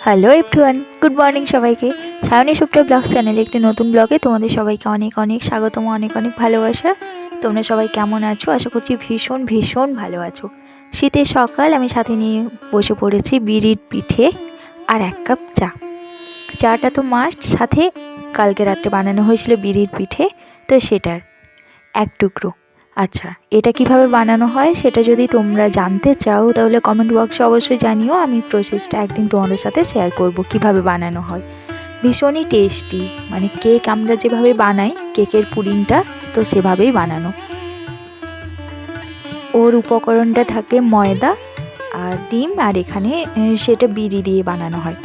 Hello everyone, good morning সবাইকে। Sayani Supriya blog চ্যানেলে একটি নতুন ব্লগে তোমাদের সবাইকে অনেক অনেক স্বাগতম, অনেক অনেক ভালোবাসা। তোমরা সবাই কেমন আছো? আশা করছি ভীষণ ভীষণ ভালো আছো। শীতের সকাল, আমি সাথে নিয়ে বসে পড়েছি বিড়ির পিঠে আর এক কাপ চা। চাটা তো মাস্ট, সাথে কালকে রাত্রে বানানো হয়েছিল বিড়ির পিঠে, তো সেটার এক টুকরো। আচ্ছা, এটা কিভাবে বানানো হয় সেটা যদি তোমরা জানতে চাও তাহলে কমেন্ট বক্সে অবশ্যই জানিও। আমি প্রসেসটা একদিন তোমাদের সাথে শেয়ার করব কিভাবে বানানো হয়। ভীষণই টেস্টি, মানে কেক আমরা যেভাবে বানাই কেকের পুডিংটা, তো সেভাবেই বানানো। ওর উপকরণটা থাকে ময়দা আর ডিম, আর এখানে সেটা বিড়ি দিয়ে বানানো হয়।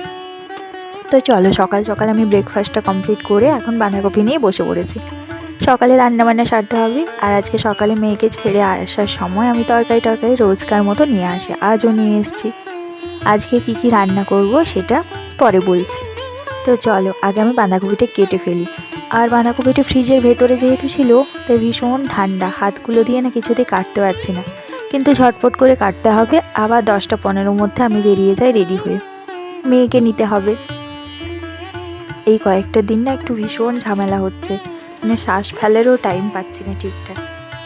তো চলো, সকাল সকাল আমি ব্রেকফাস্টটা কমপ্লিট করে এখন বাঁধাকপি নিয়ে বসে পড়েছি। সকালে রান্নাবান্না সারতে হবে, আর আজকে সকালে মেয়েকে ছেড়ে আসার সময় আমি তরকারি রোজকার মতো নিয়ে আসি, আজও নিয়ে এসেছি। আজকে কি কি রান্না করব সেটা পরে বলছি। তো চলো, আগে আমি বাঁধাকপিটা কেটে ফেলি। আর বাঁধাকপিটা ফ্রিজের ভেতরে যেহেতু ছিল, তাই ভীষণ ঠান্ডা, হাতগুলো দিয়ে না কিছুতেই কাটতে পারছি না, কিন্তু ঝটপট করে কাটতে হবে। আবার 10টা-15 মধ্যে আমি বেরিয়ে যাই রেডি হয়ে, মেয়েকে নিতে হবে। এই কয়েকটা দিন না একটু ভীষণ ঝামেলা হচ্ছে, মানে শ্বাস ফেলারও টাইম পাচ্ছি না ঠিকঠাক।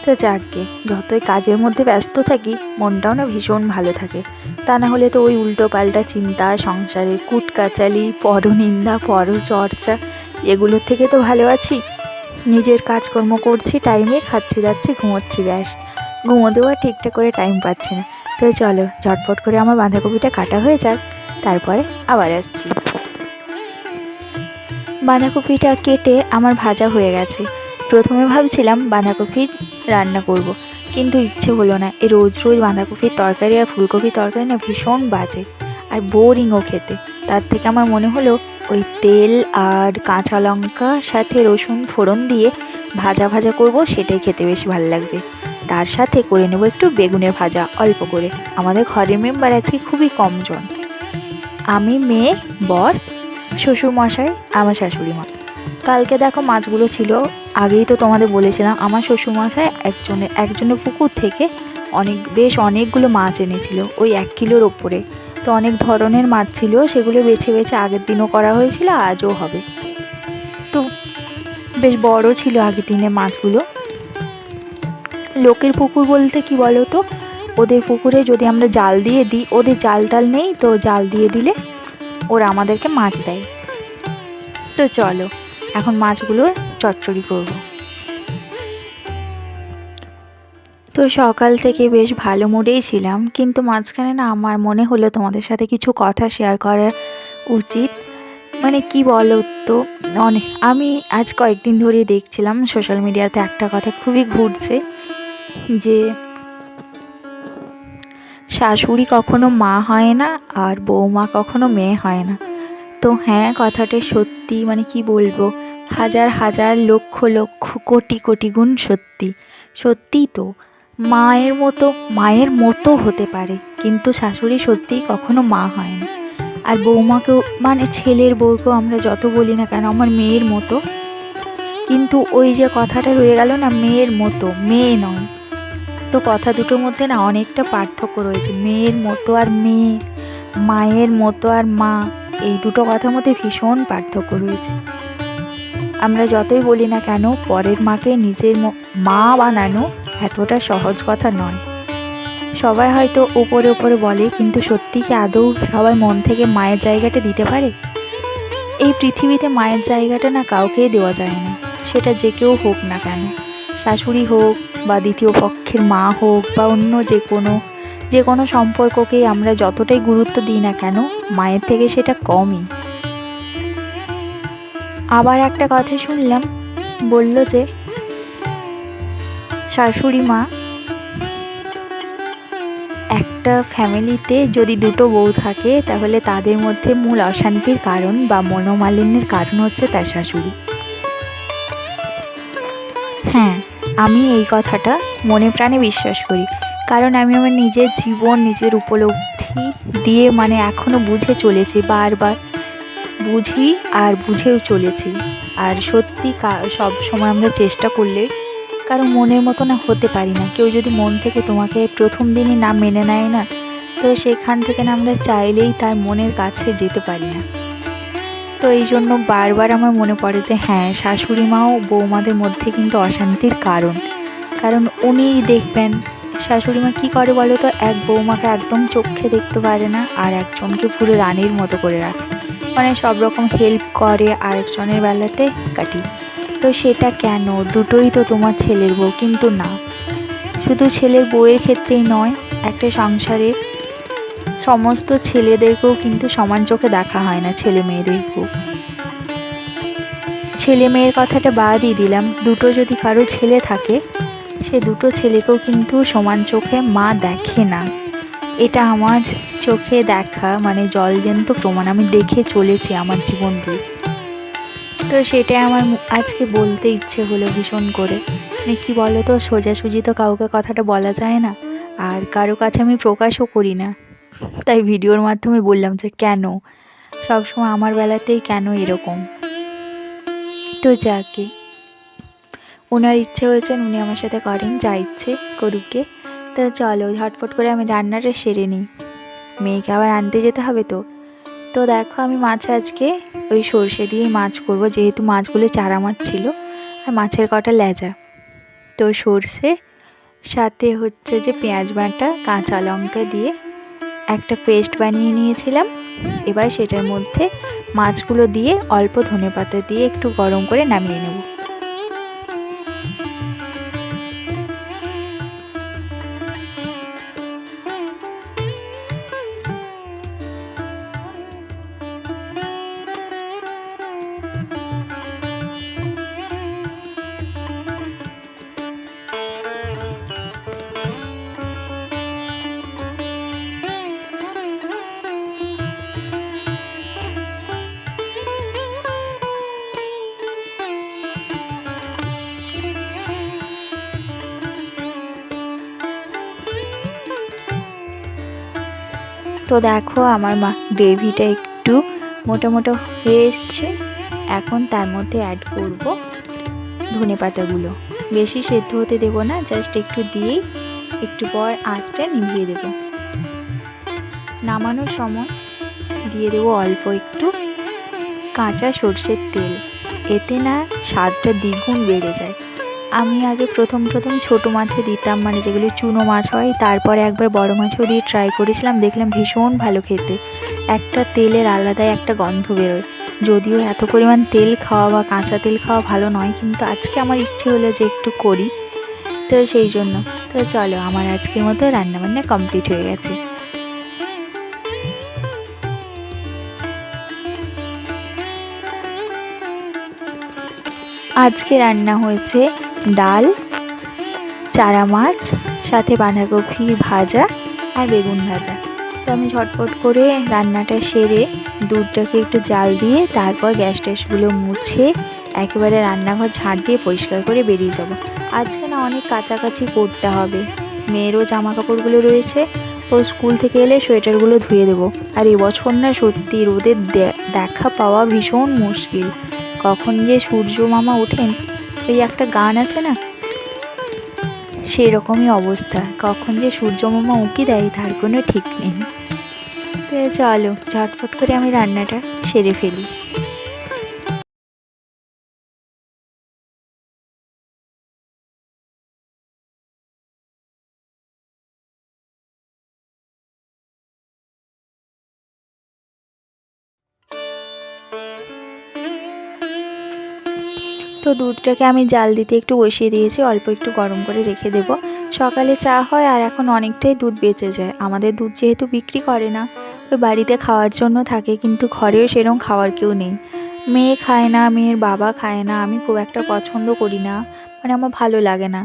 তো যাকগে, যতই কাজের মধ্যে ব্যস্ত থাকি মনটাও না ভীষণ ভালো থাকে। তা না হলে তো ওই উল্টো পাল্টা চিন্তা, সংসারের কুটকাচালি, পরনিন্দা, পরচর্চা, এগুলোর থেকে তো ভালো আছি নিজের কাজকর্ম করছি, টাইমে খাচ্ছি দাচ্ছি ঘুমোচ্ছি, ব্যাস। ঘুমোতেও আর ঠিকঠাক করে টাইম পাচ্ছি না। তো চলো, ঝটপট করে আমার বাঁধাকপিটা কাটা হয়ে যাক, তারপরে আবার আসছি। বাঁধাকপিটা কেটে আমার ভাজা হয়ে গেছে। প্রথমে ভাবছিলাম বাঁধাকপির রান্না করব, কিন্তু ইচ্ছে হলো না। এই রোজ রোজ বাঁধাকপির তরকারি আর ফুলকপির তরকারি না ভীষণ বাজে, আর বোরিংও খেতে। তার থেকে আমার মনে হলো ওই তেল আর কাঁচা লঙ্কা সাথে রসুন ফোড়ন দিয়ে ভাজা ভাজা করব, সেটাই খেতে বেশি ভালো লাগবে। তার সাথে করে নেব একটু বেগুনের ভাজা, অল্প করে। আমাদের ঘরের মেম্বার আজকে খুবই কমজন, আমি, মেয়ে, বর, শ্বশুরমশাই, আমার শাশুড়ি মা। কালকে দেখো মাছগুলো ছিল, আগেই তো তোমাদের বলেছিলাম আমার শ্বশুরমশাই একজনের পুকুর থেকে বেশ অনেকগুলো মাছ এনেছিল, ওই 1 কিলোর ওপরে। তো অনেক ধরনের মাছ ছিল, সেগুলো বেছে বেছে আগের দিনও করা হয়েছিল, আজও হবে। তো বেশ বড় ছিল আগের দিনের মাছগুলো। লোকের পুকুর বলতে কি বলো তো, ওদের পুকুরে যদি আমরা জাল দিয়ে দিই, ওদের জাল টাল নেই, তো জাল দিয়ে দিলে ওরা আমাদেরকে মাছ দেয়। তো চলো, এখন মাছগুলোর চচ্চড়ি করব। তো সকাল থেকে বেশ ভালো মুডেই ছিলাম, কিন্তু মাঝখানে না আমার মনে হলো তোমাদের সাথে কিছু কথা শেয়ার করা উচিত। মানে কি বলো তো, আমি আজ কয়েকদিন ধরে দেখছিলাম সোশ্যাল মিডিয়াতে একটা কথা খুবই ঘুরছে, যে শাশুড়ি কখনো মা হয় না আর বৌমা কখনো মেয়ে হয় না। তো হ্যাঁ, কথাটা সত্যি, মানে কি বলবো, হাজার হাজার লক্ষ লক্ষ কোটি কোটি গুণ সত্যি। সত্যিই তো, মায়ের মতো হতে পারে, কিন্তু শাশুড়ি সত্যিই কখনো মা হয় না। আর বৌমাকেও, মানে ছেলের বউকেও আমরা যত বলি না কেন আমার মেয়ের মতো, কিন্তু ওই যে কথাটা রয়ে গেল না, মেয়ের মতো, মেয়ে নয়। তো কথা দুটোর মধ্যে না অনেকটা পার্থক্য রয়েছে। মেয়ের মতো আর মেয়ে, মায়ের মতো আর মা, এই দুটো কথার মধ্যে ভীষণ পার্থক্য রয়েছে। আমরা যতই বলি না কেন, পরের মাকে নিজের মা বানানো এতটা সহজ কথা নয়। সবাই হয়তো ওপরে ওপরে বলে, কিন্তু সত্যি কি আদৌ সবাই মন থেকে মায়ের জায়গাটা দিতে পারে? এই পৃথিবীতে মায়ের জায়গাটা না কাউকেই দেওয়া যায় না, সেটা যে কেউ হোক না কেন, শাশুড়ি হোক বা দ্বিতীয় পক্ষের মা হোক বা অন্য যে কোনো সম্পর্ককেই আমরা যতটাই গুরুত্ব দিই না কেন, মায়ের থেকে সেটা কমই। আবার একটা কথা শুনলাম, বলল যে শাশুড়ি মা, একটা ফ্যামিলিতে যদি দুটো বউ থাকে তাহলে তাদের মধ্যে মূল অশান্তির কারণ বা মনোমালিন্যের কারণ হচ্ছে তার শাশুড়ি। হ্যাঁ, আমি এই কথাটা মনে প্রাণে বিশ্বাস করি, কারণ আমি আমার নিজের জীবন, নিজের উপলব্ধি দিয়ে মানে এখনও বুঝে চলেছি, বারবার বুঝি আর বুঝেও চলেছি। আর সত্যি সব সময় আমরা চেষ্টা করলে কারো মনের মতো না হতে পারি না। কেউ যদি মন থেকে তোমাকে প্রথম দিনই না মেনে নেয় না, তো সেখান থেকে না আমরা চাইলেই তার মনের কাছে যেতে পারি না। তো এই জন্য বারবার আমার মনে পড়ে যে হ্যাঁ, শাশুড়ি মাও বৌমাদের মধ্যে কিন্তু অশান্তির কারণ। কারণ উনি দেখবেন শাশুড়ি মা কী করে বলো তো, এক বৌমাকে একদম চোখে দেখতে পারে না আর একজনকে পুরো রানীর মতো করে রাখে, মানে সব রকম হেল্প করে আরেকজনের বেলাতে কাটি। তো সেটা কেন? দুটোই তো তোমার ছেলের বউ। কিন্তু না, শুধু ছেলের বউয়ের ক্ষেত্রেই নয়, একটা সংসারে সমস্ত ছেলেদেরকেও কিন্তু সমান চোখে দেখা হয় না, ছেলে মেয়েদেরকেও। ছেলে মেয়ের কথাটা বাদই দিলাম, দুটো যদি কারো ছেলে থাকে, সে দুটো ছেলেকেও কিন্তু সমান চোখে মা দেখে না। এটা আমার চোখে দেখা, মানে জলজ্যান্ত প্রমাণ, আমি দেখে চলেছি আমার জীবন দিয়ে। তো সেটাই আমার আজকে বলতে ইচ্ছে হলো ভীষণ করে। মানে কী বলো তো, সোজাসুজি তো কাউকে কথাটা বলা যায় না, আর কারো কাছে আমি প্রকাশও করি না। তাই ভিডিওর মাধ্যমে বললাম যে কেন সবসময় আমার বেলাতেই কেন এরকম। তো যাকে ওনার ইচ্ছে হয়েছেন উনি আমার সাথে করেন, যা ইচ্ছে করুকে। তো চলো ঝটফট করে আমি রান্নাটা সেরে নিই, মেয়েকে আবার আনতে যেতে হবে। তো তো দেখো আমি মাছ আজকে ওই সর্ষে দিয়েই মাছ করব, যেহেতু মাছগুলো চারা মাছ ছিল আর মাছের কটা লেজা। তো সর্ষে সাথে হচ্ছে যে পেঁয়াজ বাটা, কাঁচা লঙ্কা দিয়ে একটা পেস্ট বানিয়ে নিয়েছিলাম। এবার সেটার মধ্যে মাছগুলো দিয়ে অল্প ধনেপাতা দিয়ে একটু গরম করে নামিয়ে নেব। তো দেখো আমার গ্রেভিটা একটু মোটা মোটা হয়ে এসছে। এখন তার মধ্যে অ্যাড করব ধনেপাতাগুলো। বেশি সেদ্ধ হতে দেবো না, জাস্ট একটু দিয়েই একটু পর আঁচটা নিভিয়ে দেব। নামানোর সময় দিয়ে দেবো অল্প একটু কাঁচা সর্ষের তেল, এতে না স্বাদটা দ্বিগুণ বেড়ে যায়। আমি আগে প্রথম ছোটো মাছে দিতাম, মানে যেগুলো চুনো মাছ হয়, তারপরে একবার বড় মাছও দিয়ে ট্রাই করেছিলাম, দেখলাম ভীষণ ভালো খেতে। একটা তেলের আলাদাই একটা গন্ধ বেরোয়। যদিও এত পরিমাণ তেল খাওয়া বা কাঁচা তেল খাওয়া ভালো নয়, কিন্তু আজকে আমার ইচ্ছে হলো যে একটু করি, তো সেই জন্য। তো চলো আমার আজকের মতো রান্নাবান্না কমপ্লিট হয়ে গেছে। আজকে রান্না হয়েছে ডাল, চারা মাছ, সাথে বাঁধাকপি ভাজা আর বেগুন ভাজা। তো আমি ঝটপট করে রান্নাটা সেরে দুধটাকে একটু জাল দিয়ে তারপর গ্যাস ট্যাসগুলো মুছে একেবারে রান্নাঘর ঝাড় দিয়ে পরিষ্কার করে বেরিয়ে যাব। আজকে না অনেক কাচাকাচি করতে হবে, মেয়েরও জামা কাপড়গুলো রয়েছে, ও স্কুল থেকে এলে সোয়েটারগুলো ধুয়ে দেবো। আর এবছর না সত্যি রোদের দেখা পাওয়া ভীষণ মুশকিল, কখন যে সূর্য মামা ওঠেন, ওই একটা গান আছে না, সেই রকমই অবস্থা, কখন যে সূর্য মামা উঁকি দেয় তার কোনো ঠিক নেই। তো চলো ঝটফট করে আমি রান্নাটা সেরে ফেলি। তো দুধটাকে আমি জাল দিতে একটু বসিয়ে দিয়েছি, অল্প একটু গরম করে রেখে দেব। সকালে চা হয় আর এখন অনেকটাই দুধ বেঁচে যায়। আমাদের দুধ যেহেতু বিক্রি করে না, ওই বাড়িতে খাওয়ার জন্য থাকে, কিন্তু ঘরেও সেরকম খাওয়ার কেউ নেই। মেয়ে খায় না, মেয়ের বাবা খায় না, আমি খুব একটা পছন্দ করি না, মানে আমার ভালো লাগে না।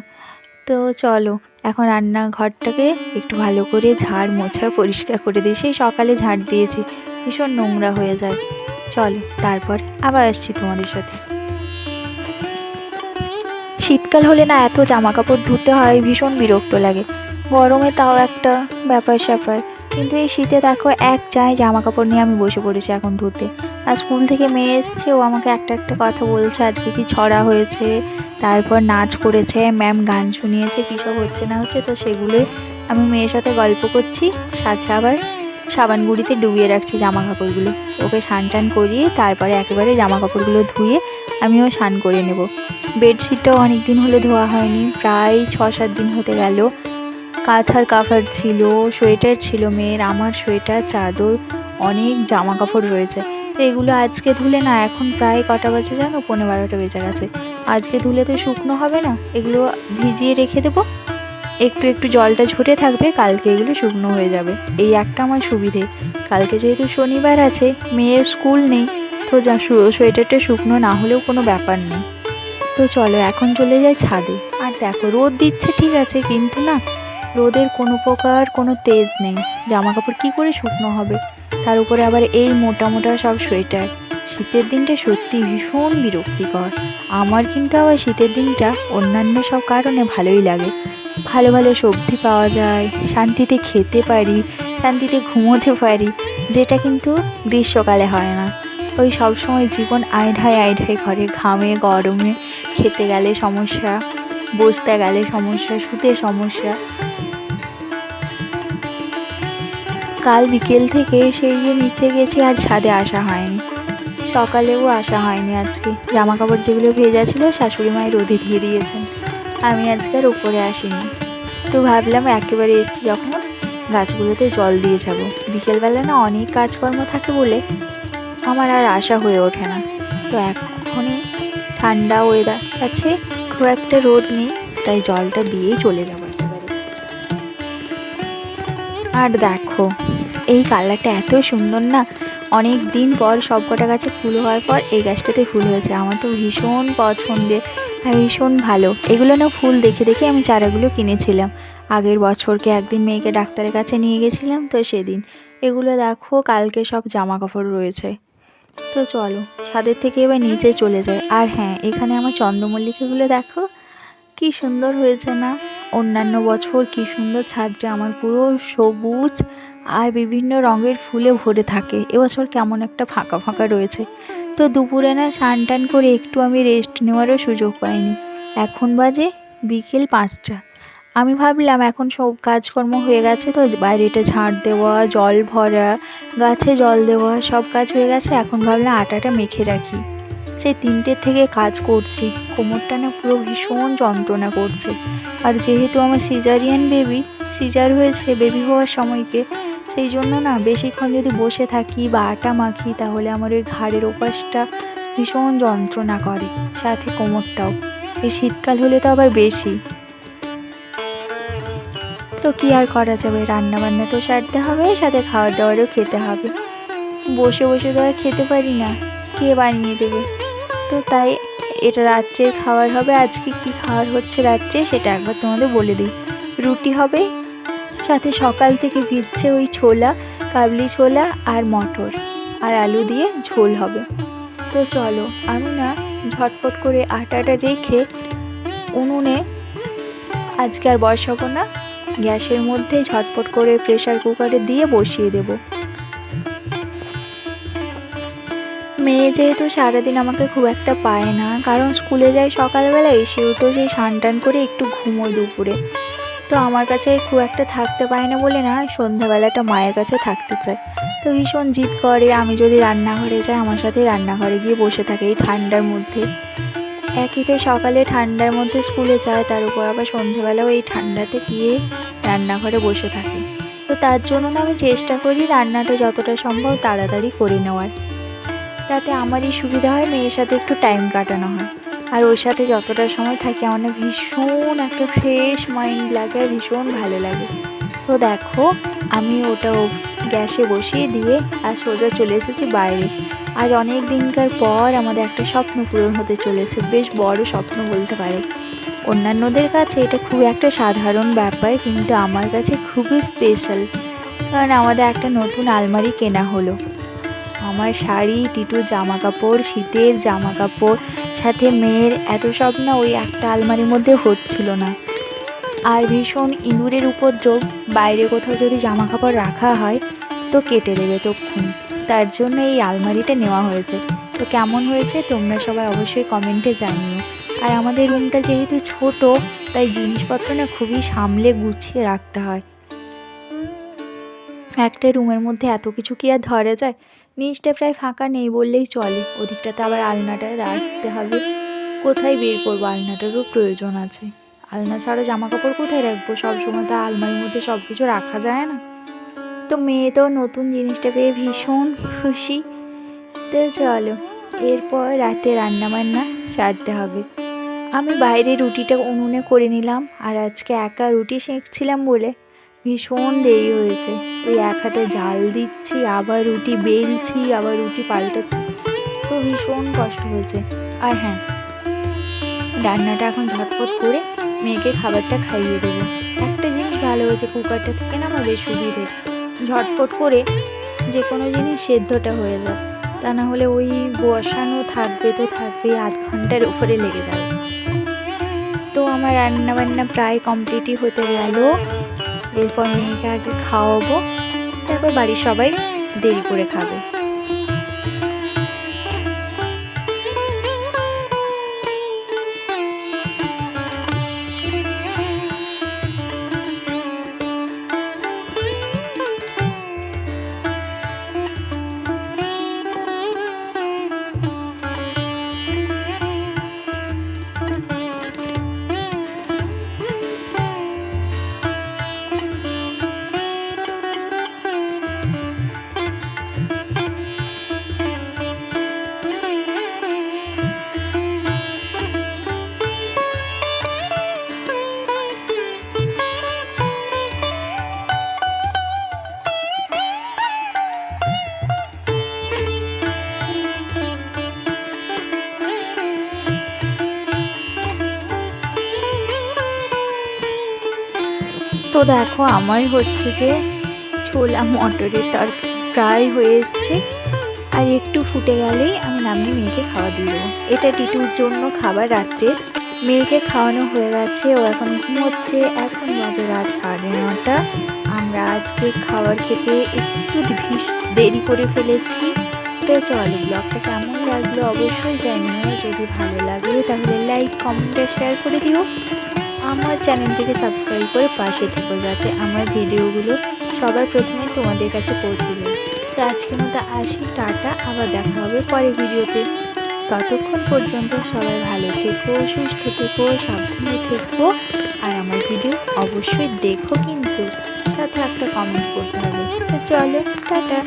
তো চলো এখন রান্নাঘরটাকে একটু ভালো করে ঝাড় মোছা পরিষ্কার করে দিই, সেই সকালে ঝাড় দিয়েছি, ভীষণ নোংরা হয়ে যায়। চলো তারপর আবার আসছি তোমাদের সাথে। শীতকাল হলে না এত জামা কাপড় ধুতে হয়, ভীষণ বিরক্ত লাগে। গরমে তাও একটা ব্যাপার স্যাপার, কিন্তু এই শীতে দেখো এক চাই জামা কাপড় নিয়ে আমি বসে পড়েছি এখন ধুতে। আর স্কুল থেকে মেয়ে এসছে, ও আমাকে একটা একটা কথা বলছে, আজকে কি ছড়া হয়েছে, তারপর নাচ করেছে, ম্যাম গান শুনিয়েছে, কী সব হচ্ছে না হচ্ছে, তো সেগুলোই আমি মেয়ের সাথে গল্প করছি, সাথে আবার সাবান গুঁড়িতে ডুবিয়ে রাখছি জামা কাপড়গুলো। ওকে স্নান টান করিয়ে তারপরে একেবারে জামা কাপড়গুলো ধুয়ে আমিও স্নান করে নেব। বেডশিটটাও অনেক দিন হলো ধোয়া হয়নি, প্রায় 6-7 দিন হতে গেল। কাঁথার কাভার ছিল, সোয়েটার ছিল মেয়ের, আমার সোয়েটার, চাদর, অনেক জামা কাপড় রয়েছে। তো এগুলো আজকে ধুলে না, এখন প্রায় কটা বাজে জানো, 11:30 বেজে গেছে। আজকে ধুলে তো শুকনো হবে না, এগুলো ভিজিয়ে রেখে দেবো, একটু একটু জলটা ঝরে থাকবে, কালকে এগুলো শুকনো হয়ে যাবে। এই একটা আমার সুবিধে, কালকে যেহেতু শনিবার আছে, মেয়ের স্কুল নেই, তো যা সোয়েটারটা শুকনো না হলেও কোনো ব্যাপার নেই। তো চলো এখন চলে যাই ছাদে। আর দেখো রোদ দিচ্ছে ঠিক আছে, কিন্তু না, রোদের কোনো প্রকার কোনো তেজ নেই, জামা কাপড় কী করে শুকনো হবে। তার উপরে আবার এই মোটা মোটা সব সোয়েটার। শীতের দিনটা সত্যি ভীষণ বিরক্তিকর। আমার কিন্তু আবার শীতের দিনটা অন্যান্য সব কারণে ভালোই লাগে। ভালো ভালো সবজি পাওয়া যায়, শান্তিতে খেতে পারি, শান্তিতে ঘুমোতে পারি, যেটা কিন্তু গ্রীষ্মকালে হয় না। ওই সবসময় জীবন আইঢাই আইঢাই ঘরে, ঘামে গরমে, খেতে গেলে সমস্যা, বসতে গেলে সমস্যা, শুতে সমস্যা। কাল বিকেল থেকে সেই যে নিচে গেছি, আর ছাদে আসা হয়নি, সকালেও আসা হয়নি আজকে। জামা কাপড় যেগুলো ভেজা ছিল শাশুড়ি মায়ের রোদে দিয়ে দিয়েছেন, আমি আজকে আর উপরে আসিনি। তো ভাবলাম একেবারে এসছি যখন, গাছগুলোতে জল দিয়ে যাব। বিকেলবেলা না অনেক কাজকর্ম থাকে বলে আমার আর আসা হয়ে ওঠে না। তো এখনই ঠান্ডা ওয়েদার আছে, খুব একটা রোদ নেই, তাই জলটা দিয়েই চলে যাবো একেবারে। আর দেখো এই কালারটা এত সুন্দর না, অনেক দিন পর সব কটা গাছে ফুল হওয়ার পর এই গাছটাতে ফুল হয়েছে। আমার তো ভীষণ পছন্দের, ভীষণ ভালো। এগুলো না ফুল দেখে দেখে আমি চারাগুলো কিনেছিলাম আগের বছরকে। একদিন মেয়েকে ডাক্তারের কাছে নিয়ে গেছিলাম, তো সেদিন। এগুলো দেখো কালকে সব জামা কাপড় রয়েছে। তো চলো ছাদের থেকে এবার নিচে চলে যায়। আর হ্যাঁ, এখানে আমার চন্দ্রমল্লিকাগুলো দেখো কি সুন্দর হয়েছে না। অন্যান্য বছর কি সুন্দর ছাদটা আমার পুরো সবুজ আর বিভিন্ন রঙের ফুলে ভরে থাকে, এবছর কেমন একটা ফাঁকা ফাঁকা রয়েছে। তো দুপুরে না স্নান টান করে একটু আমি রেস্ট নেওয়ারও সুযোগ পাইনি। এখন বাজে বিকেল 5টা। আমি ভাবলাম এখন সব কাজকর্ম হয়ে গেছে, তো বাইরেটা ঝাঁট দেওয়া, জল ভরা, গাছে জল দেওয়া, সব কাজ হয়ে গেছে। এখন ভাবলাম আটাটা মেখে রাখি। সেই 3টে থেকে কাজ করছি, কোমরটা না পুরো ভীষণ যন্ত্রণা করছে। আর যেহেতু আমার সিজারিয়ান বেবি, সিজার হয়েছে বেবি হওয়ার সময়কে, সেই জন্য না বেশিক্ষণ যদি বসে থাকি বা আটা মাখি, তাহলে আমার ওই ঘাড়ের ওপাশটা ভীষণ যন্ত্রণা করে, সাথে কোমরটাও। এই শীতকাল হলে তো আবার বেশি। তো কী আর করা যাবে, রান্না বান্না তো সারতে হবে, সাথে খাওয়ার দাওয়ারও খেতে হবে। বসে বসে তো আর খেতে পারি না, কে বানিয়ে দেবে। তো তাই এটা রাত্রের খাবার হবে। আজকে কি খাবার হচ্ছে রাত্রে সেটা একবার তোমাদের বলে দিই। রুটি হবে, সাথে সকাল থেকে ভিজছে ওই ছোলা, কাবলি ছোলা আর মটর আর আলু দিয়ে ঝোল হবে। তো চলো আমি না ঝটপট করে আটাটা রেখে উনুনে আজকে আর বসাবো না, গ্যাসের মধ্যে ঝটপট করে প্রেসার কুকারে দিয়ে বসিয়ে দেব। মেয়ে যেহেতু সারাদিন আমাকে খুব একটা পায় না, কারণ স্কুলে যায় সকালবেলা, এসেও তো সেই স্নান টান করে একটু ঘুমোয় দুপুরে। তো আমার কাছে খুব একটা থাকতে পায় না বলে না, সন্ধ্যাবেলাটা মায়ের কাছে থাকতে চায়। তো ভীষণ জিদ করে, আমি যদি রান্নাঘরে যাই আমার সাথে রান্নাঘরে গিয়ে বসে থাকে এই ঠান্ডার মধ্যে। একইতে সকালে ঠান্ডার মধ্যে স্কুলে যায়, তার উপর আবার সন্ধ্যেবেলাও এই ঠান্ডাতে গিয়ে রান্নাঘরে বসে থাকে। তো তার জন্য না আমি চেষ্টা করি রান্নাটা যতটা সম্ভব তাড়াতাড়ি করে নেওয়ার, তাতে আমারই সুবিধা হয়, মেয়ের সাথে একটু টাইম কাটানো হয়। আর ওর সাথে যতটা সময় থাকি আমার না ভীষণ একটা ফ্রেশ মাইন্ড লাগে আর ভীষণ ভালো লাগে। তো দেখো আমি ওটা গ্যাসে বসিয়ে দিয়ে আর সোজা চলে এসেছি বাইরে। আজ অনেক দিনকার পর আমাদের একটা স্বপ্ন পূরণ হতে চলেছে, বেশ বড় স্বপ্ন বলতে পারো। অন্যান্যদের কাছে এটা খুব একটা সাধারণ ব্যাপার, কিন্তু আমার কাছে খুবই স্পেশাল, কারণ আমাদের একটা নতুন আলমারি কেনা হলো। আমার শাড়ি, টিটুর জামা কাপড়, শীতের জামা কাপড়, সাথে মেয়ের, এত সব না ওই একটা আলমারির মধ্যে হচ্ছিল না। আর ভীষণ ইঁদুরের উপদ্রব, বাইরে কোথাও যদি জামা কাপড় রাখা হয় তো কেটে দেবে তক্ষুনি, তার জন্য এই আলমারিটা নেওয়া হয়েছে। তো কেমন হয়েছে তোমরা সবাই অবশ্যই কমেন্টে জানিও। আর আমাদের রুমটা যেহেতু ছোট, তাই জিনিসপত্র না খুবই সামলে গুছিয়ে রাখতে হয়। একটা রুমের মধ্যে এত কিছু কি আর ধরা যায়। নিচটা প্রায় ফাঁকা নেই বললেই চলে, ওদিকটাতে আবার আলনাটা রাখতে হবে। কোথায় বের করবো, আলনাটারও প্রয়োজন আছে। আলনা ছাড়া জামা কাপড় কোথায় রাখবো, সবসময় তো আলমারির মধ্যে সব কিছু রাখা যায় না। তো মেয়ে তো নতুন জিনিসটা পেয়ে ভীষণ খুশি। তো চলো এরপর রাতে রান্নাবান্না সারতে হবে। আমি বাইরে রুটিটা উনুনে করে নিলাম, আর আজকে একা রুটি সেঁকছিলাম বলে ভীষণ দেরি হয়েছে। ওই এক হাতে জাল দিচ্ছি, আবার রুটি বেলছি, আবার রুটি পাল্টাচ্ছি, তো ভীষণ কষ্ট হয়েছে। আর হ্যাঁ, রান্নাটা এখন ঝটপট করে মেয়েকে খাবারটা খাইয়ে দেবো। একটা জিনিস ভালো হয়েছে, কুকারটা থেকে না আমার বেশ সুবিধে, ঝটপট করে যে কোনো জিনিস সেদ্ধটা হয়ে যায়। তা না হলে ওই বসানো থাকবে তো থাকবে, আধ ঘন্টার উপরে লেগে যাবে। তো আমার রান্নাবান্না প্রায় কমপ্লিটই হতে গেল। এরপর মেয়েকে আগে খাওয়াবো, তারপর বাড়ির সবাই দেরি করে খাবে। তো দেখো আমার হচ্ছে যে ছোলা মটরের তরকারি প্রায় হয়ে এসছে, আর একটু ফুটে গেলেই আমি নামিয়ে মেয়েকে খাওয়া দিয়ে দেবো। এটা টিটুর জন্য খাবার রাত্রের। মেয়েকে খাওয়ানো হয়ে গেছে, ও এখন ঘুমোচ্ছে। এখন বাজে রাত 9:30। আমরা আজকে খাবার খেতে একটু দেরি করে ফেলেছি। তো চলো, ব্লগটা কেমন লাগলো অবশ্যই জানিও। যদি ভালো লাগে তাহলে লাইক, কমেন্ট আর শেয়ার করে দিও। আমার চ্যানেলটিকে সাবস্ক্রাইব করে পাশে থেকো, যাতে আমার ভিডিওগুলো সবার প্রথমে তোমাদের কাছে পৌঁছে যায়। তো আজকের মতো আসি, টাটা, আবার দেখা হবে পরের ভিডিওতে। ততক্ষণ পর্যন্ত সবাই ভালো থেকো, সুস্থ থেকো, সাবধানে থেকো, আর আমার ভিডিও অবশ্যই দেখো, কিন্তু সাথে একটা কমেন্ট করতে হবে। তো চলো, টাটা।